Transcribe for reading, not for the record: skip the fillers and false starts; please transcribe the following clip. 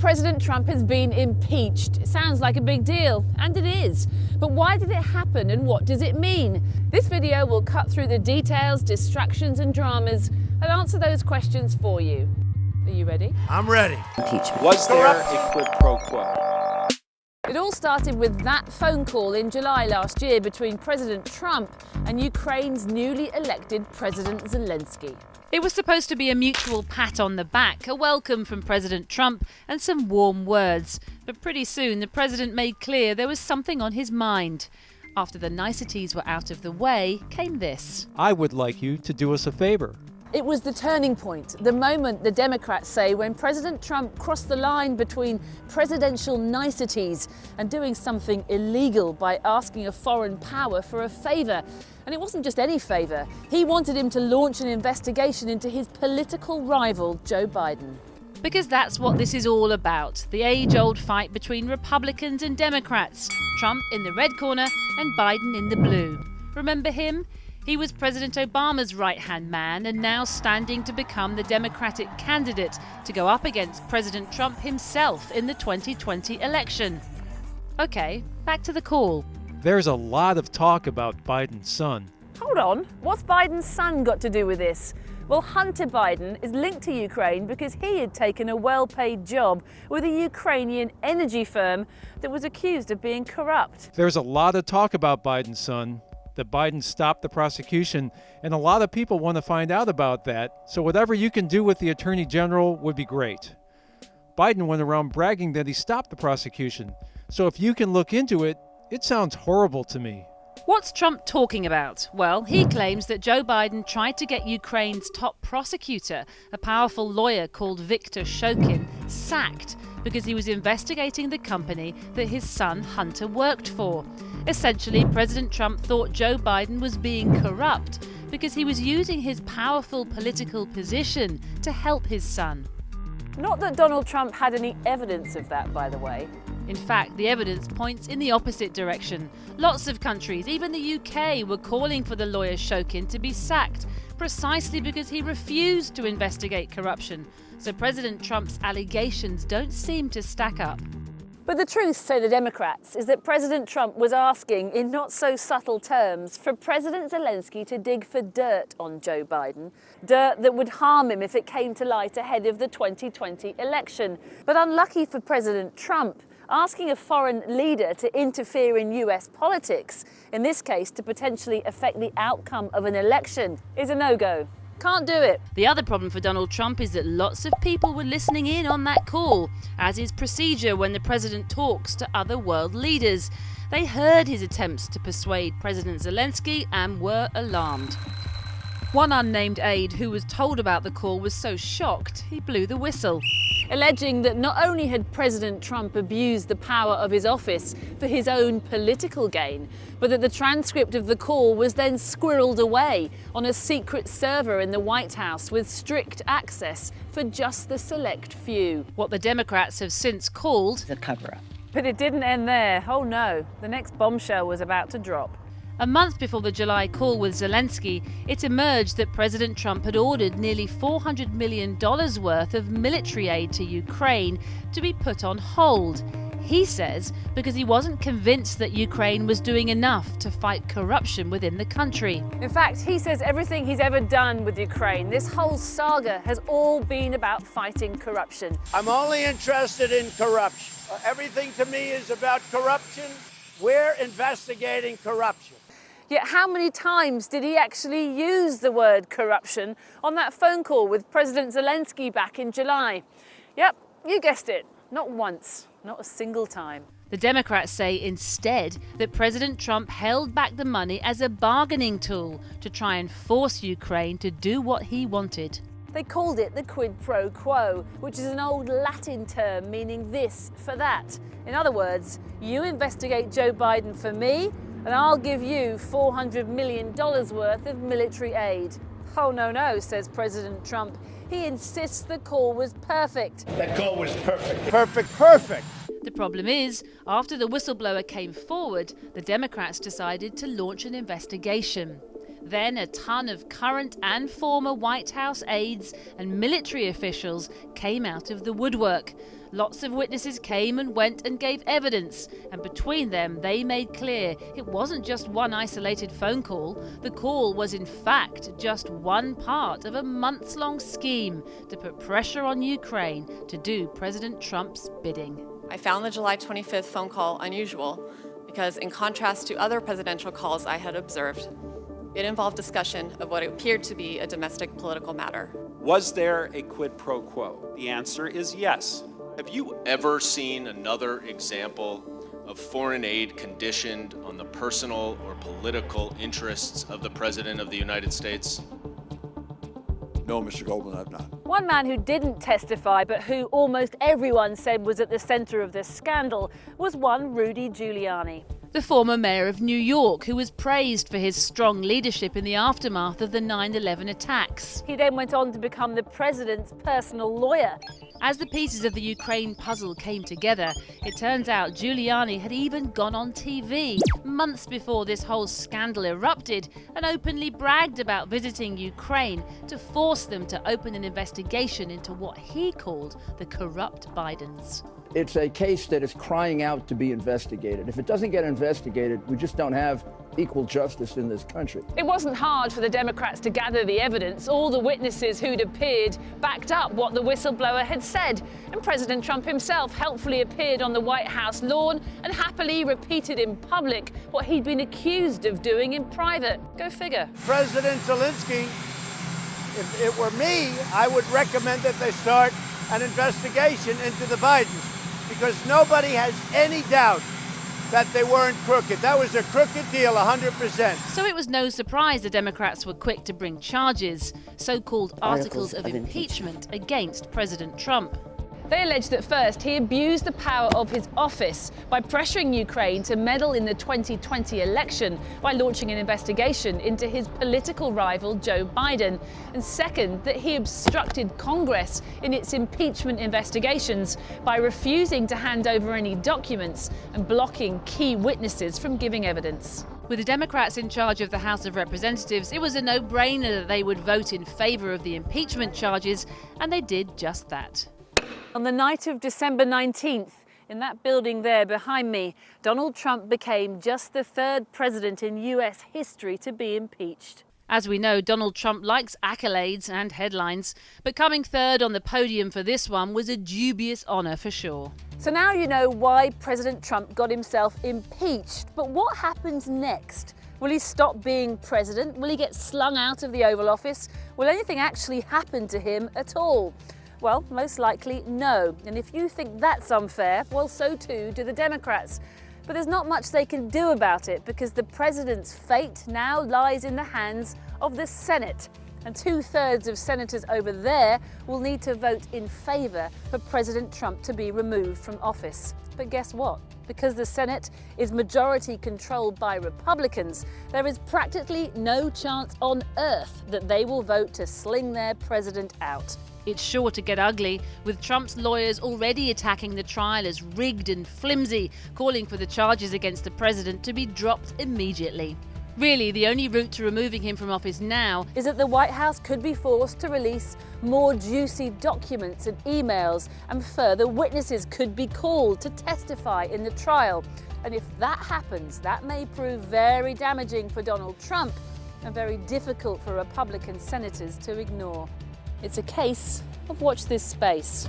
President Trump has been impeached. It sounds like a big deal, and it is. But why did it happen, and what does it mean? This video will cut through the details, distractions and dramas and answer those questions for you. Are you ready? I'm ready. Impeachment. Was there a quid pro quo? It all started with that phone call in July last year between President Trump and Ukraine's newly elected President Zelensky. It was supposed to be a mutual pat on the back, a welcome from President Trump and some warm words. But pretty soon the president made clear there was something on his mind. After the niceties were out of the way, came this. I would like you to do us a favor. It was the turning point, the moment the Democrats say when President Trump crossed the line between presidential niceties and doing something illegal by asking a foreign power for a favor. And it wasn't just any favor. He wanted him to launch an investigation into his political rival, Joe Biden. Because that's what this is all about, the age-old fight between Republicans and Democrats, Trump in the red corner and Biden in the blue. Remember him? He was President Obama's right-hand man and now standing to become the Democratic candidate to go up against President Trump himself in the 2020 election. Okay, back to the call. There's a lot of talk about Biden's son. Hold on, what's Biden's son got to do with this? Well, Hunter Biden is linked to Ukraine because he had taken a well-paid job with a Ukrainian energy firm that was accused of being corrupt. There's a lot of talk about Biden's son, that Biden stopped the prosecution, and a lot of people want to find out about that, so whatever you can do with the Attorney General would be great. Biden went around bragging that he stopped the prosecution, so if you can look into it, it sounds horrible to me. What's Trump talking about? Well, he claims that Joe Biden tried to get Ukraine's top prosecutor, a powerful lawyer called Viktor Shokin, sacked because he was investigating the company that his son Hunter worked for. Essentially, President Trump thought Joe Biden was being corrupt because he was using his powerful political position to help his son. Not that Donald Trump had any evidence of that, by the way. In fact, the evidence points in the opposite direction. Lots of countries, even the UK, were calling for the lawyer Shokin to be sacked precisely because he refused to investigate corruption. So President Trump's allegations don't seem to stack up. But the truth, say the Democrats, is that President Trump was asking, in not so subtle terms, for President Zelensky to dig for dirt on Joe Biden, dirt that would harm him if it came to light ahead of the 2020 election. But unlucky for President Trump, asking a foreign leader to interfere in US politics, in this case to potentially affect the outcome of an election, is a no-go. Can't do it. The other problem for Donald Trump is that lots of people were listening in on that call, as is procedure when the president talks to other world leaders. They heard his attempts to persuade President Zelensky and were alarmed. One unnamed aide who was told about the call was so shocked he blew the whistle, alleging that not only had President Trump abused the power of his office for his own political gain, but that the transcript of the call was then squirreled away on a secret server in the White House with strict access for just the select few. What the Democrats have since called The cover-up. But it didn't end there. Oh no, the next bombshell was about to drop. A month before the July call with Zelensky, it emerged that President Trump had ordered nearly $400 million worth of military aid to Ukraine to be put on hold. He says because he wasn't convinced that Ukraine was doing enough to fight corruption within the country. In fact, he says everything he's ever done with Ukraine, this whole saga, has all been about fighting corruption. I'm only interested in corruption. Everything to me is about corruption. We're investigating corruption. Yet how many times did he actually use the word corruption on that phone call with President Zelensky back in July? Yep, you guessed it. Not once, not a single time. The Democrats say instead that President Trump held back the money as a bargaining tool to try and force Ukraine to do what he wanted. They called it the quid pro quo, which is an old Latin term meaning this for that. In other words, you investigate Joe Biden for me, and I'll give you $400 million worth of military aid. Oh, no, says President Trump. He insists the call was perfect. That call was perfect. Perfect. The problem is, after the whistleblower came forward, the Democrats decided to launch an investigation. Then a ton of current and former White House aides and military officials came out of the woodwork. Lots of witnesses came and went and gave evidence, and between them they made clear it wasn't just one isolated phone call. The call was in fact just one part of a months-long scheme to put pressure on Ukraine to do President Trump's bidding. I found the July 25th phone call unusual because, in contrast to other presidential calls I had observed, it involved discussion of what appeared to be a domestic political matter. Was there a quid pro quo? The answer is yes. Have you ever seen another example of foreign aid conditioned on the personal or political interests of the President of the United States? No, Mr. Goldman, I've not. One man who didn't testify, but who almost everyone said was at the center of the scandal, was one Rudy Giuliani. The former mayor of New York, who was praised for his strong leadership in the aftermath of the 9/11 attacks. He then went on to become the president's personal lawyer. As the pieces of the Ukraine puzzle came together, it turns out Giuliani had even gone on TV months before this whole scandal erupted and openly bragged about visiting Ukraine to force them to open an investigation into what he called the corrupt Bidens. It's a case that is crying out to be investigated. If it doesn't get investigated, we just don't have equal justice in this country. It wasn't hard for the Democrats to gather the evidence. All the witnesses who'd appeared backed up what the whistleblower had said. And President Trump himself helpfully appeared on the White House lawn and happily repeated in public what he'd been accused of doing in private. Go figure. President Zelensky, if it were me, I would recommend that they start an investigation into the Bidens, because nobody has any doubt that they weren't crooked. That was a crooked deal, 100%. So it was no surprise the Democrats were quick to bring charges, so-called articles of impeachment against President Trump. They alleged that first he abused the power of his office by pressuring Ukraine to meddle in the 2020 election by launching an investigation into his political rival Joe Biden. And second, that he obstructed Congress in its impeachment investigations by refusing to hand over any documents and blocking key witnesses from giving evidence. With the Democrats in charge of the House of Representatives, it was a no-brainer that they would vote in favor of the impeachment charges, and they did just that. On the night of December 19th, in that building there behind me, Donald Trump became just the third president in US history to be impeached. As we know, Donald Trump likes accolades and headlines, but coming third on the podium for this one was a dubious honour for sure. So now you know why President Trump got himself impeached. But what happens next? Will he stop being president? Will he get slung out of the Oval Office? Will anything actually happen to him at all? Well, most likely no. And if you think that's unfair, well, so too do the Democrats. But there's not much they can do about it, because the president's fate now lies in the hands of the Senate. And 2/3 of senators over there will need to vote in favour for President Trump to be removed from office. But guess what? Because the Senate is majority controlled by Republicans, there is practically no chance on earth that they will vote to sling their president out. It's sure to get ugly, with Trump's lawyers already attacking the trial as rigged and flimsy, calling for the charges against the president to be dropped immediately. Really, the only route to removing him from office now is that the White House could be forced to release more juicy documents and emails, and further witnesses could be called to testify in the trial. And if that happens, that may prove very damaging for Donald Trump and very difficult for Republican senators to ignore. It's a case of watch this space.